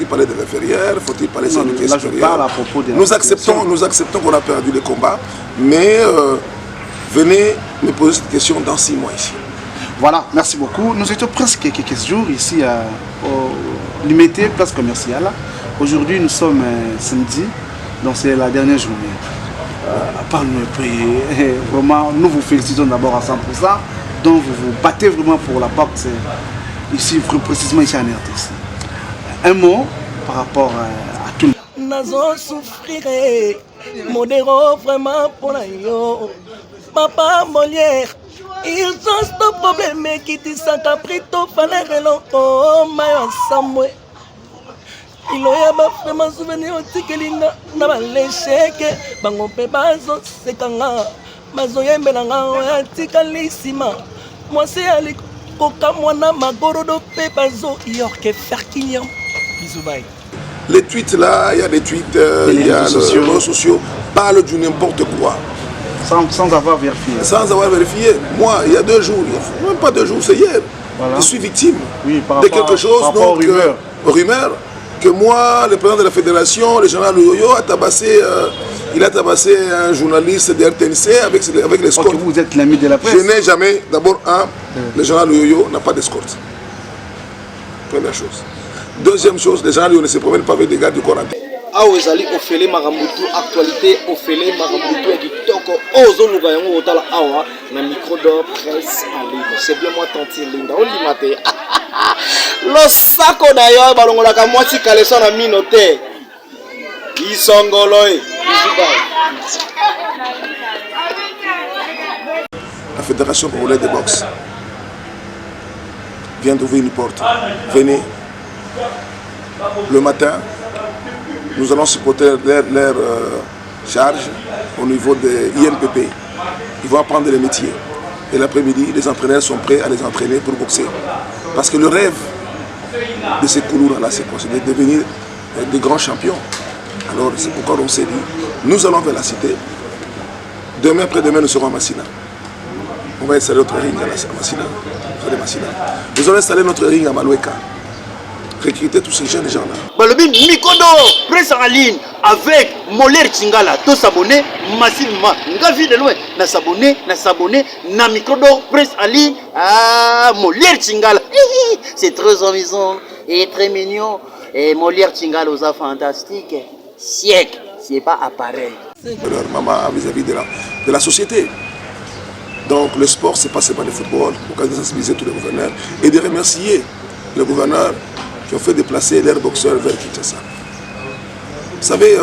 Faut-il parler de l'inférieur? Faut-il parler de celui qui est supérieur? Je parle à propos de nous acceptons qu'on a perdu le combat, mais venez me poser cette question dans 6 mois ici. Voilà, merci beaucoup. Nous étions presque quelques jours ici au limité place commerciale. Aujourd'hui, nous sommes samedi, donc c'est la dernière journée. À part nous payer, vraiment, nous vous félicitons d'abord à 100%. Donc vous vous battez vraiment pour la boxe ici, précisément ici en RDC. Un mot par rapport à tout le monde. Nazo souffrir, modéro vraiment pour la yo. Papa Molière, ils ont ce problème qui dit ça qu'a pris tout fallait reloko, mayo samwe. Il y a vraiment souvenir au tikelinga, n'a pas l'échec, bango pe bazo sekanga, bazo yembelanga, tikalissima. Moi c'est Ali Koka Mwana Magorodo pe bazo yorke ferkiniam. Bisous bye. Les tweets là, il y a des tweets, il y a les réseaux sociaux, parlent du n'importe quoi. Sans avoir vérifié. Sans avoir vérifié. Moi, il y a 2 jours, même pas 2 jours, c'est hier. Voilà. Je suis victime de quelque chose, donc rumeur, que moi, le président de la fédération, le général Yoyo, a tabassé, il a tabassé un journaliste de RTNC avec l'escorte. Vous êtes l'ami de la presse. Je n'ai jamais, d'abord, le général Yoyo n'a pas d'escorte. Première chose. Deuxième chose, les gens ne se promènent pas avec des gars du Coran. Awa ezali ofele makambutu actualité ofele makambutu ya kitoko ozoluka yango otala awa na micro d'or presse en ligne. C'est bien moi tanti linda olima te losako na yo balongolaka mwasi kaleso na mino te isongolo e. La fédération congolaise de boxe vient d'ouvrir une porte. Venez le matin. Nous allons supporter leur charge au niveau de l'INPP. Ils vont apprendre les métiers. Et l'après-midi, les entraîneurs sont prêts à les entraîner pour boxer. Parce que le rêve de ces Kouloura-là, c'est quoi? C'est de devenir des grands champions. Alors c'est pourquoi on s'est dit, nous allons vers la cité. Demain, après-demain, nous serons à Massina. On va installer notre ring à Massina. Nous allons installer notre ring à Maloueka. Recruter tous ces jeunes gens-là. Balobi Mikodo, presse en ligne avec Moller Tingala. Tous s'abonner massivement. Nga vu de loin. Na s'abonner, na Mikodo, presse en ligne. Ah, Moller Tingala. C'est très amusant et très mignon. Et Moller Tingala aux fantastique. Siècle, c'est pas appareil. Leur maman vis-à-vis de la société. Donc le sport, c'est pas seulement le football. Pour sensibiliser tous les gouverneurs et de remercier le gouverneur qui ont fait déplacer leurs boxeurs vers Kinshasa. Vous savez,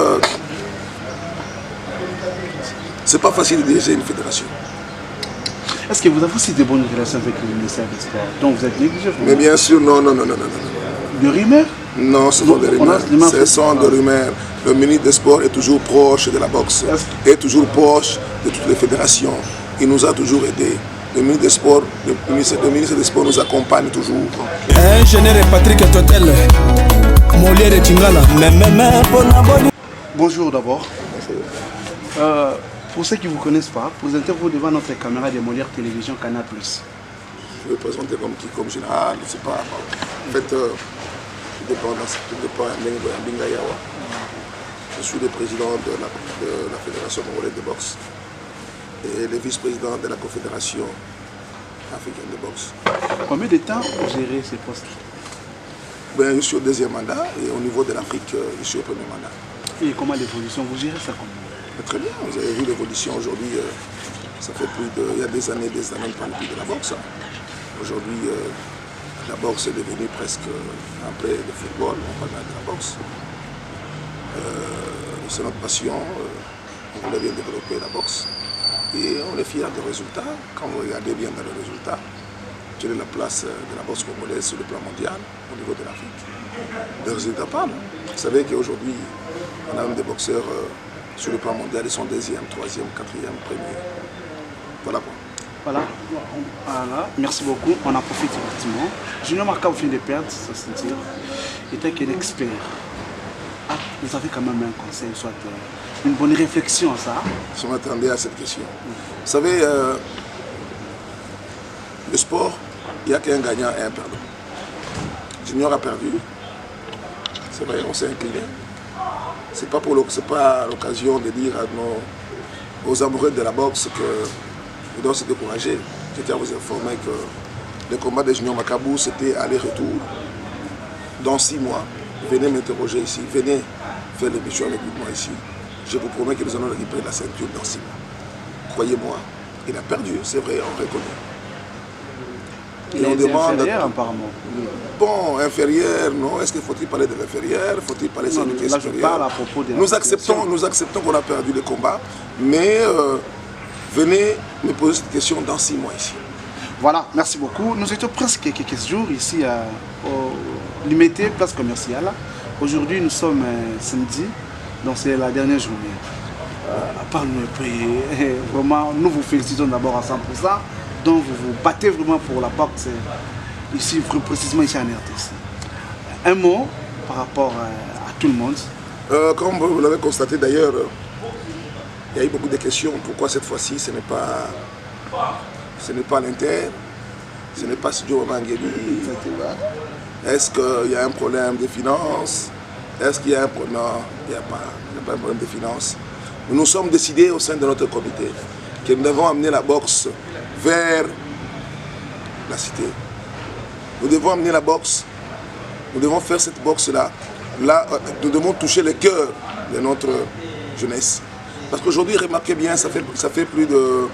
c'est pas facile de diriger une fédération. Est-ce que vous avez aussi de bonnes relations avec le ministère des Sports? Donc vous êtes négligé? Mais bien sûr, non. De rumeurs? Non, ce sont des rumeurs. Ce sont des rumeurs. Le ministre des Sports est toujours proche de la boxe, est toujours proche de toutes les fédérations. Il nous a toujours aidés. Le ministre des Sports nous accompagne toujours. Ingénieur Patrick Totel, Molière et Tingala. Bonjour d'abord. Pour ceux qui ne vous connaissent pas, présentez-vous devant notre caméra de Molière Télévision Canal+. Je vais me présenter comme général, je sais pas. En fait, je suis le président de la Fédération congolaise de boxe et le vice-président de la Confédération africaine de boxe. Combien de temps vous gérez ces postes? Je suis au 2e mandat et au niveau de l'Afrique, je suis au 1er mandat. Et comment l'évolution? Vous gérez ça comment? Très bien, vous avez vu l'évolution aujourd'hui. Ça fait il y a des années, on ne parle plus de la boxe. Aujourd'hui, la boxe est devenue presque, après le football, on parle de la boxe. C'est notre passion, on voulait bien développer la boxe. Et on est fiers des résultats. Quand vous regardez bien dans les résultats, quelle est la place de la boxe congolaise sur le plan mondial, au niveau de l'Afrique. Les résultats parlent. Vous savez qu'aujourd'hui, on a même des boxeurs sur le plan mondial, ils sont 2e, 3e, 4e, 1er. Voilà quoi. Voilà. Merci beaucoup. On en profite effectivement. Junior Marca, vous finissez de perdre, ça se sentir. Étant qu'un expert, vous avez quand même un conseil, soit une bonne réflexion à ça. Je m'attendais à cette question. Vous savez, le sport, il n'y a qu'un gagnant et un perdant. Junior a perdu. C'est vrai, on s'est incliné. Ce n'est pas l'occasion de dire aux amoureux de la boxe qu'ils doivent se décourager. Je tiens à vous informer que le combat des Juniors Macabou, c'était aller-retour. Dans 6 mois, venez m'interroger ici, venez faire l'émission avec moi ici. Je vous promets que nous allons récupérer la ceinture dans 6 mois. Croyez-moi, il a perdu, c'est vrai, on reconnaît. Il a été inférieur apparemment. Bon, inférieur, non. Est-ce qu'il faut-il parler de l'inférieur? Faut-il parler de celui là, je parle à propos de nous acceptons qu'on a perdu le combat, mais venez me poser cette question dans 6 mois ici. Voilà, merci beaucoup. Nous étions presque quelques jours ici au Limité, place commerciale. Aujourd'hui, nous sommes samedi, donc c'est la dernière journée. À part le pays, vraiment, nous vous félicitons d'abord à 100%. Donc vous vous battez vraiment pour la boxe ici, plus précisément ici en RDC. Un mot par rapport à tout le monde. Comme vous l'avez constaté d'ailleurs, il y a eu beaucoup de questions. Pourquoi cette fois-ci ce n'est pas l'Inter, ce n'est pas Studio Mangeli. Est-ce qu'il y a un problème de finances? Est-ce qu'il y a un problème? Non, il n'y a pas un problème de finances. Nous nous sommes décidés au sein de notre comité que nous devons amener la boxe vers la cité. Nous devons amener la boxe, nous devons faire cette boxe-là. Là, nous devons toucher le cœur de notre jeunesse. Parce qu'aujourd'hui, remarquez bien, ça fait plus de...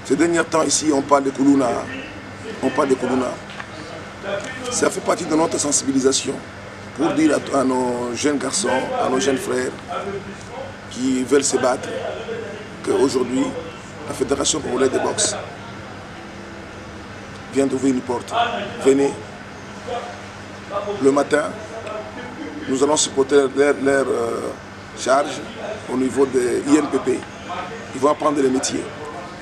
Ces derniers temps ici, on parle de Koulouna. On parle de Koulouna. Ça fait partie de notre sensibilisation pour dire à nos jeunes garçons, à nos jeunes frères qui veulent se battre, qu'aujourd'hui, la Fédération congolaise de boxe vient d'ouvrir une porte. Venez. Le matin, nous allons supporter leur charge au niveau de l'INPP. Ils vont apprendre les métiers.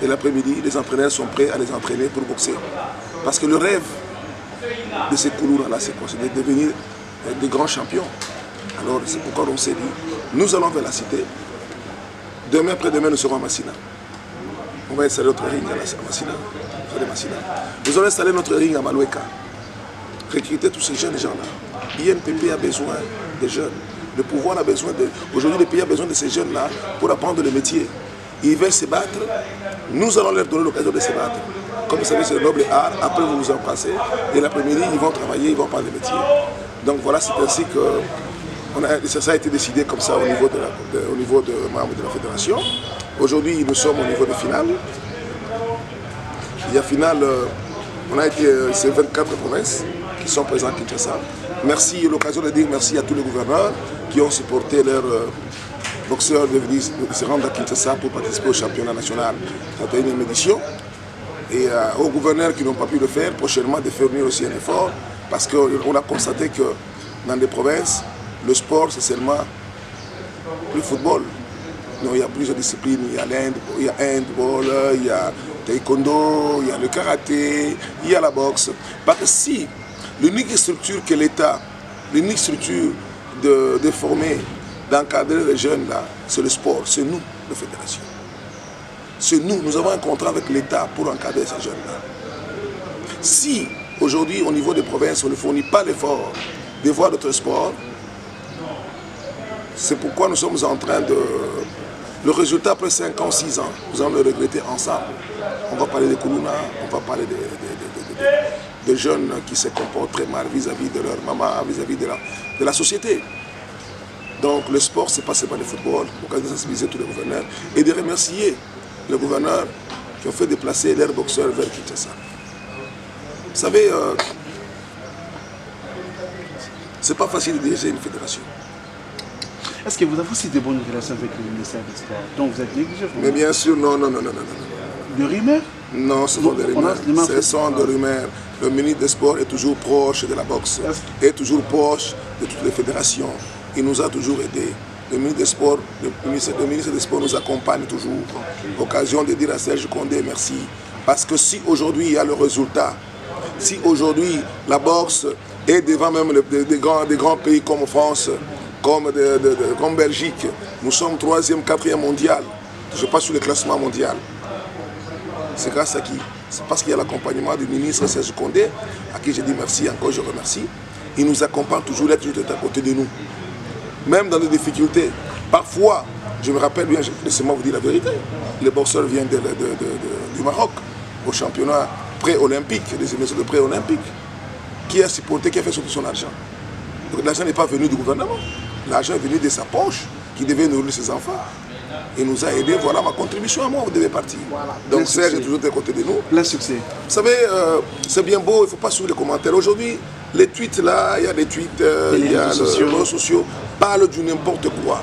Et l'après-midi, les entraîneurs sont prêts à les entraîner pour boxer. Parce que le rêve de ces Koulouna-là, c'est quoi? C'est de devenir des grands champions. Alors c'est pourquoi on s'est dit, nous allons vers la cité. Demain, après-demain, nous serons à Massina. On va installer notre ring à Massina. Nous allons installer notre ring à Maloueka. Recruter tous ces jeunes gens-là. l'INPP a besoin des jeunes. Le pouvoir a besoin de... Aujourd'hui, le pays a besoin de ces jeunes-là pour apprendre le métier. Ils veulent se battre. Nous allons leur donner l'occasion de se battre. Comme vous savez, c'est le noble art. Après, vous vous en passez. Et l'après-midi, ils vont travailler, ils vont apprendre le métier. Donc voilà, c'est ainsi que ça a été décidé comme ça au niveau de membres de la fédération. Aujourd'hui, nous sommes au niveau de finale. Il y a finale, on a été, c'est 24 provinces qui sont présentes à Kinshasa. Merci, l'occasion de dire merci à tous les gouverneurs qui ont supporté leurs boxeurs de se rendre à Kinshasa pour participer au championnat national 31e édition. Et aux gouverneurs qui n'ont pas pu le faire, prochainement de fournir aussi un effort, parce qu'on a constaté que dans les provinces, le sport c'est seulement le football. Non, il y a plusieurs disciplines, il y a handball, il y a taekwondo, il y a le karaté, il y a la boxe. Parce que si l'unique structure que l'État, l'unique structure de former, d'encadrer les jeunes là, c'est le sport, c'est nous, la fédération. C'est nous avons un contrat avec l'État pour encadrer ces jeunes-là. Si aujourd'hui, au niveau des provinces, on ne fournit pas l'effort de voir notre sport, c'est pourquoi nous sommes en train de... Le résultat après 5 ans, 6 ans, nous allons le regretter ensemble. On va parler de Koulouna, on va parler de jeunes qui se comportent très mal vis-à-vis de leur maman, vis-à-vis de la société. Donc le sport, c'est pas seulement le football, l'occasion de sensibiliser tous les gouverneurs et de remercier les gouverneurs qui ont fait déplacer leurs boxeurs vers Kinshasa. Vous savez, c'est pas facile de diriger une fédération. Est-ce que vous avez aussi de bonnes relations avec le ministère des Sports? Donc vous êtes négligé? Mais bien sûr, non. De rumeurs? Non, ce sont des rumeurs. Ce sont des rumeurs. Le ministre des Sports est toujours proche de la boxe, est toujours proche de toutes les fédérations. Il nous a toujours aidés. Le ministre des Sports nous accompagne toujours. Occasion de dire à Serge Condé merci. Parce que si aujourd'hui il y a le résultat, si aujourd'hui la boxe est devant même des grands pays comme France, comme Belgique, nous sommes 3e, 4e mondial. Je passe sur le classement mondial. C'est grâce à qui? C'est parce qu'il y a l'accompagnement du ministre Serge Condé, à qui je dis merci, encore je remercie. Il nous accompagne toujours, il est toujours à côté de nous. Même dans les difficultés. Parfois, je me rappelle bien, laissez-moi vous dire la vérité, le boxeur vient du Maroc, au championnat pré-olympique, des émissions de pré-olympique. Qui a supporté, qui a fait sortir son argent. Donc l'argent n'est pas venu du gouvernement. L'argent est venu de sa poche, qui devait nourrir ses enfants. Il nous a aidés, voilà ma contribution à moi, vous devez partir. Voilà. Donc Serge est toujours à côté de nous. Plein succès. Vous savez, c'est bien beau, il ne faut pas suivre les commentaires. Aujourd'hui, les tweets là, il y a des tweets, il y a les réseaux sociaux, parlent du n'importe quoi.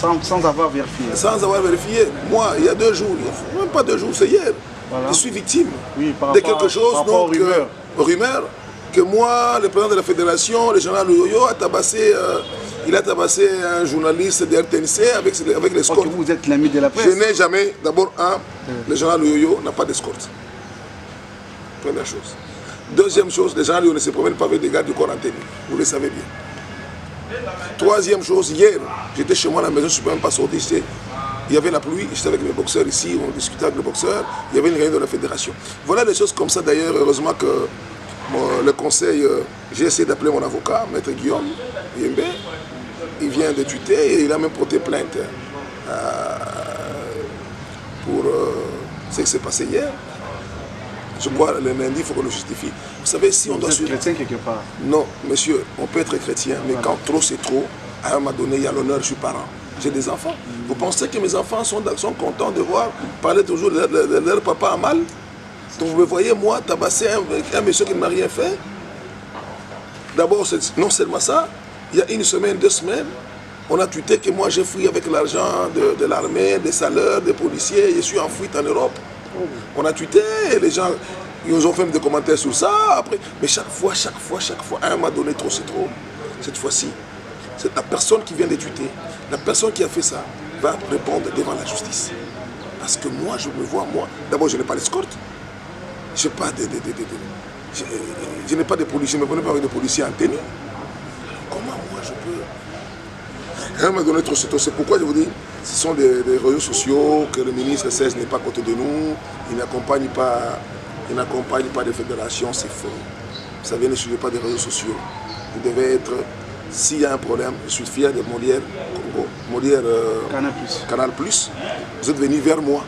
Sans avoir vérifié. Sans avoir vérifié. Moi, il y a 2 jours, même pas 2 jours, c'est hier. Voilà. Je suis victime de quelque chose, donc rumeur. Que moi, le président de la fédération, le général Yoyo, il a tabassé un journaliste de RTNC avec l'escorte. Vous êtes l'ami de la presse. Je n'ai jamais, d'abord, le général Yoyo n'a pas d'escorte. Première chose. Deuxième chose, le général Yoyo ne se promène pas avec des gars du corps antenne. Vous le savez bien. Troisième chose, hier, j'étais chez moi à la maison, je ne suis même pas sorti. Il y avait la pluie, j'étais avec mes boxeurs ici, on discutait avec les boxeurs, il y avait une réunion de la fédération. Voilà des choses comme ça d'ailleurs, heureusement que le conseil, j'ai essayé d'appeler mon avocat, maître Guillaume Yembe, il vient de tweeter et il a même porté plainte pour ce qui s'est passé hier. Je crois le lundi, il faut qu'on le justifie. Vous savez, si on doit suivre... chrétien quelque part? Non, monsieur, on peut être chrétien, mais voilà. Quand trop c'est trop, à un moment donné, il y a l'honneur, je suis parent. J'ai des enfants. Vous pensez que mes enfants sont contents de voir parler toujours de leur papa à mal? Donc vous me voyez, moi, tabasser un monsieur qui ne m'a rien fait. D'abord, non seulement ça, il y a 1 semaine, 2 semaines, on a tweeté que moi j'ai fui avec l'argent de l'armée, des salaires, des policiers, je suis en fuite en Europe. On a tweeté, les gens ils nous ont fait des commentaires sur ça, après. Mais chaque fois, à un moment donné, trop c'est trop. Cette fois-ci, c'est la personne qui vient de tweeter, la personne qui a fait ça, va répondre devant la justice. Parce que moi, je me vois, moi, d'abord je n'ai pas l'escorte. Je n'ai pas de policiers, je ne me connais pas avec des policiers en tenue. Comment moi je peux... Rien me donner trop ce tôt. C'est pourquoi je vous dis, ce sont des réseaux sociaux, que le ministre Serge n'est pas à côté de nous, il n'accompagne pas des fédérations, c'est faux. Vous savez, ne suivez pas des réseaux sociaux. Vous devez être, s'il y a un problème, je suis fier de Molière Congo, Molière Canal+. Vous êtes venu vers moi,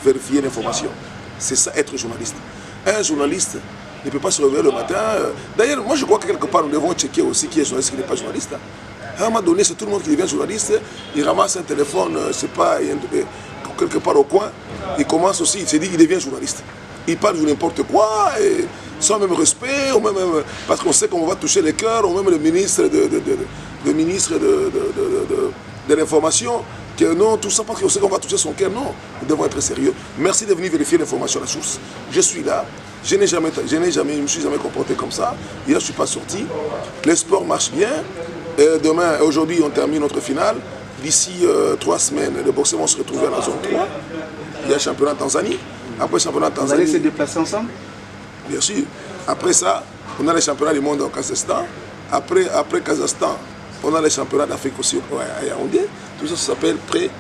vérifier l'information. C'est ça, être journaliste. Un journaliste ne peut pas se réveiller le matin. D'ailleurs, moi je crois que quelque part, nous devons checker aussi qui est journaliste et qui n'est pas journaliste. À un moment donné, c'est tout le monde qui devient journaliste. Il ramasse un téléphone, c'est pas quelque part au coin. Il commence aussi, il se dit qu'il devient journaliste. Il parle de n'importe quoi, et sans même respect, ou même, parce qu'on sait qu'on va toucher les cœurs, ou même le ministre de l'information. Que non, tout ça parce qu'on sait qu'on va toucher son cœur. Non, nous devons être sérieux. Merci de venir vérifier l'information à la source. Je suis là. Je ne me suis jamais comporté comme ça. Hier, je ne suis pas sorti. Le sport marche bien. Demain, aujourd'hui, on termine notre finale. D'ici 3 semaines, les boxeurs vont se retrouver à la zone 3. Il y a le championnat en Tanzanie. Après le championnat en Tanzanie... Vous allez se déplacer ensemble? Bien sûr. Après ça, on a le championnat du monde au Kazakhstan. Après Kazakhstan, on a les championnats d'Afrique aussi à Yaoundé. Tout ça s'appelle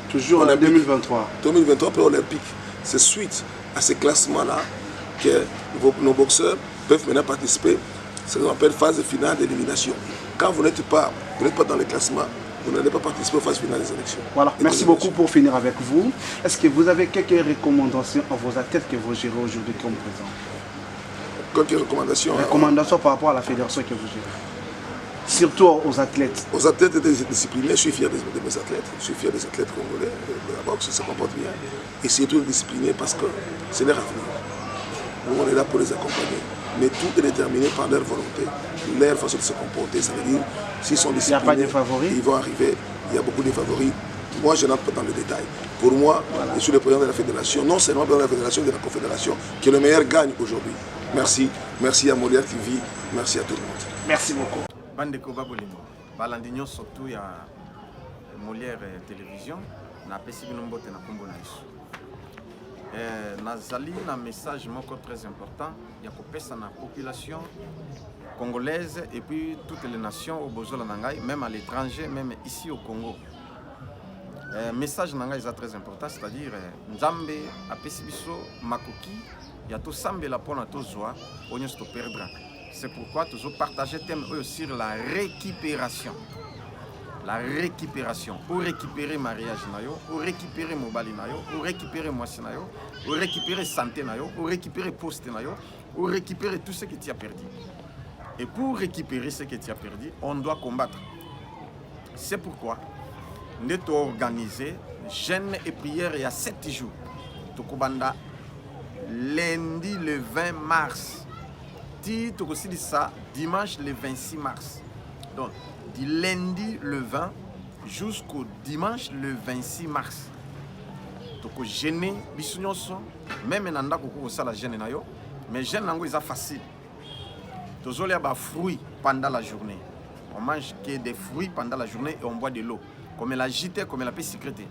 toujours en 2023. 2023 pré-olympique. C'est suite à ces classements-là que nos boxeurs peuvent maintenant participer. C'est ce qu'on appelle phase finale d'élimination. Quand vous n'êtes pas dans les classements, vous n'allez pas participer aux phases finales des élections. Voilà, merci beaucoup pour finir avec vous. Est-ce que vous avez quelques recommandations à vos athlètes que vous gérez aujourd'hui comme présent? Quelques recommandations? Recommandations par rapport à la fédération que vous gérez. Surtout aux athlètes. Aux athlètes disciplinés, je suis fier de mes athlètes. Je suis fier des athlètes congolais de la boxe, ils se comportent bien. Et surtout disciplinés parce que c'est leur avenir. Nous, on est là pour les accompagner. Mais tout est déterminé par leur volonté, leur façon de se comporter. Ça veut dire, s'ils sont disciplinés, il n'y a pas de favoris. Ils vont arriver. Il y a beaucoup de favoris. Moi, je n'entre pas dans le détail. Pour moi, voilà. Je suis le président de la fédération, non seulement le président de la fédération, de la confédération, que le meilleur gagne aujourd'hui. Merci. Merci à Molière TV. Merci à tout le monde. Merci beaucoup. Bandeko Babolingo, balandinyo surtout ya Molière Télévision, na pesi bino mbote na kombo na iso. Nazali na message moko très important, ya kopesa na population congolaise et puis toutes les nations au bozola nangai, même à l'étranger, même ici au Congo. Message nangai est très important, c'est-à-dire Nzambe apesi biso makoki ya to sambela pona to zwa onyo sto perdra. C'est pourquoi toujours partager thème sur la récupération. La récupération. Pour récupérer mariage nayo, pour récupérer mobali nayo, pour récupérer moisi nayo, pour récupérer santé nayo, pour récupérer poste nayo, pour récupérer tout ce que tu as perdu. Et pour récupérer ce que tu as perdu, on doit combattre. C'est pourquoi nous avons organisé jeûne et prière il y a 7 jours. Tokobanda lundi le 20 mars. Ti tokosi ça dimanche le 26 mars. Donc du lundi le 20 jusqu'au dimanche le 26 mars. Toko jeûner biso nyonso même nanda koko sala jeûne na yo, mais jeûne nango est facile. Tozolia ba fruits pendant la journée. On mange que des fruits pendant la journée et on boit de l'eau. Comme elle a agité, comme elle a pu sécréter.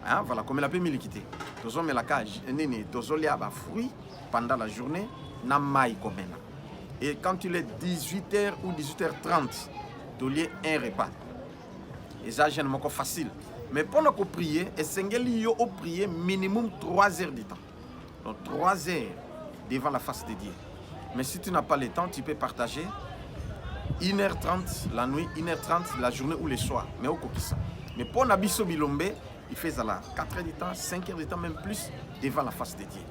Hein? Voilà, comme elle a pu milikité. Tozolia la cage, tozolia ba fruits pendant la journée, na mai comme ça. Et quand il est 18h ou 18h30, tu lis un repas. Et ça, c'est facile. Mais pendant qu'on prie, et Sengeli yo prier minimum 3 heures de temps. Donc 3 heures devant la face de Dieu. Mais si tu n'as pas le temps, tu peux partager 1h30 la nuit, 1h30 la journée ou le soir. Mais au coquissa. Mais pour Nabiso Bilombe, il fait ça là 4 heures de temps, 5 heures de temps, même plus devant la face de Dieu.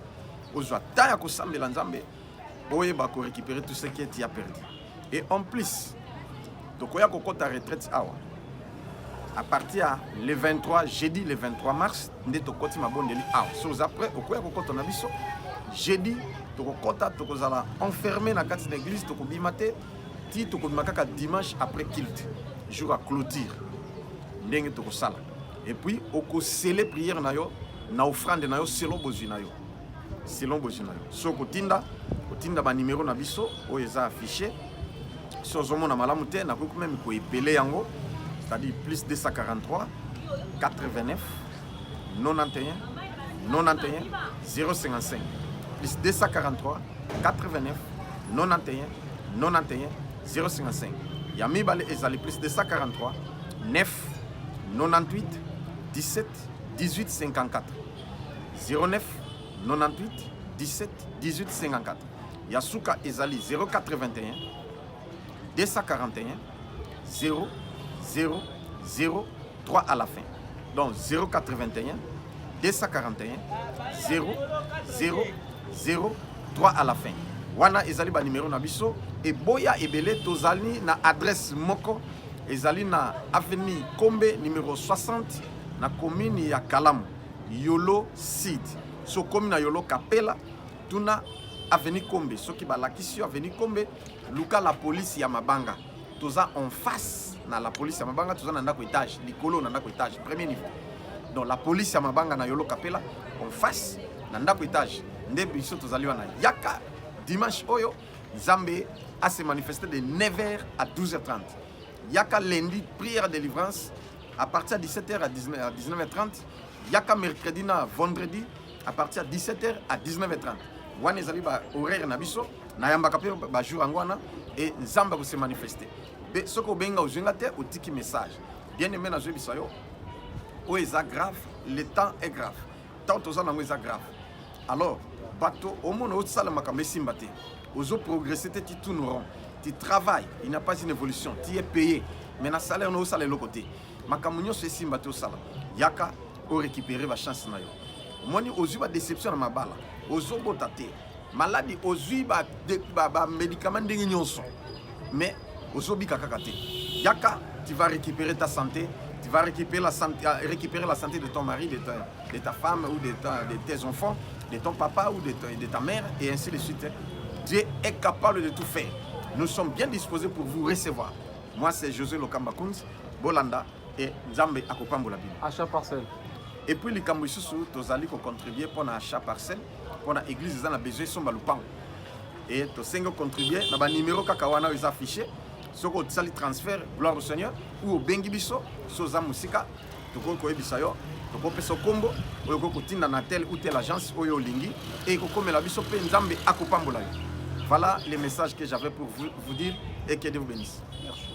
Aujourd'hui, Taya Kosambe Lanzambe. Oye bako récupérer tout ce que tu as perdu. Et en plus, donc oya koko ta retraite à partir le 23 jeudi le 23 mars, ndé to koti mabondeli awa. So après okoya koko ton abiso jeudi to kokota to kozala enfermé na kati d'église to kobimate ti to kobimaka dimanche après culte, jour à clôture. Ndenge to kosala. Et puis oko sceller prière na yo na offrande na yo selon besoin na yo. Selon besoin na yo. So kotinda tinda ba numéro na biso o eza affiché so zomona malamu te na ko même ko epele yango, c'est-à-dire plus 243 89 91 91 055 plus 243 89 91 91 055 ya mibale ezali plus 243 9 98 17 18 54 09 98 17 18 54. Yasuka Ezali 0421 241 0 0 0 3 à la fin. Donc 0421 241 0 0 0 3 à la fin. Wana Ezali ba numéro na biso et boya ebele tozali na adresse moko ezali na avenue Kombe numéro 60 na commune ya Kalamu Yolo Site. So commune na Yolo Kapela tuna avenue Kombe, ceux qui balakisi avenue Kombe, luka la police ya Mabanga. Toza en face na la police ya Mabanga, toza na ndako étage, likolo na ndako étage, premier niveau. Donc la police ya Mabanga na Yolo Kapela en face na ndako étage. Nde biso tozali wana yaka dimanche oyo Nzambe a se manifesté de 9h à 12h30. Yaka lundi prière de délivrance à partir de 17h à 19h30. Yaka mercredi na vendredi à partir de 17h à 19h30. Wana ezali ba horaire na biso na yambaka pe ba jour angwana et Nzamba ko se manifester. Be soko benga ozenga te otiki message. Bien aimé na biso yo. O eza grave, le temps est grave. Tant aux ans est grave. Alors, bateau au monde au sala makambe simbate. Ozo progresser te tu tournes rond. Tu travailles, il n'y a pas une évolution, tu es payé. Mais na salaire no sala le côté. Makamunyo se simbate au sala. Yaka o récupérer va chance na yo. Moni ozu ba déception na mabala. Ozo botate. Maladie ozu ba médicament ndenge nyonso. Mais ozo bika kakate. Yaka tu vas récupérer ta santé, tu vas récupérer la santé de ton mari, de ta femme ou de tes enfants, de ton papa ou de ta mère et ainsi de suite. Dieu est capable de tout faire. Nous sommes bien disposés pour vous recevoir. Moi c'est José Lokamba Kunz, Bolanda et Nzambe Akopambola Bino. Achat parcelle. Et puis les Kambouissous, tous allez contribuer pour l'achat parcelle, pour l'église, ils ont besoin de son balupan. Et tous allez contribuer, dans le numéro Kakawana ils affiché, ce que vous allez transfert, gloire au Seigneur, ou au Bengibiso, Soza Musika, tu peux koye bisayo, tu peux faire combo, ou tu peux tinda na telle ou telle agence, ou yo lingi, et tu peux la biso pe Nzambe Akopambola. Voilà les messages que j'avais pour vous dire et que Dieu vous bénisse. Merci.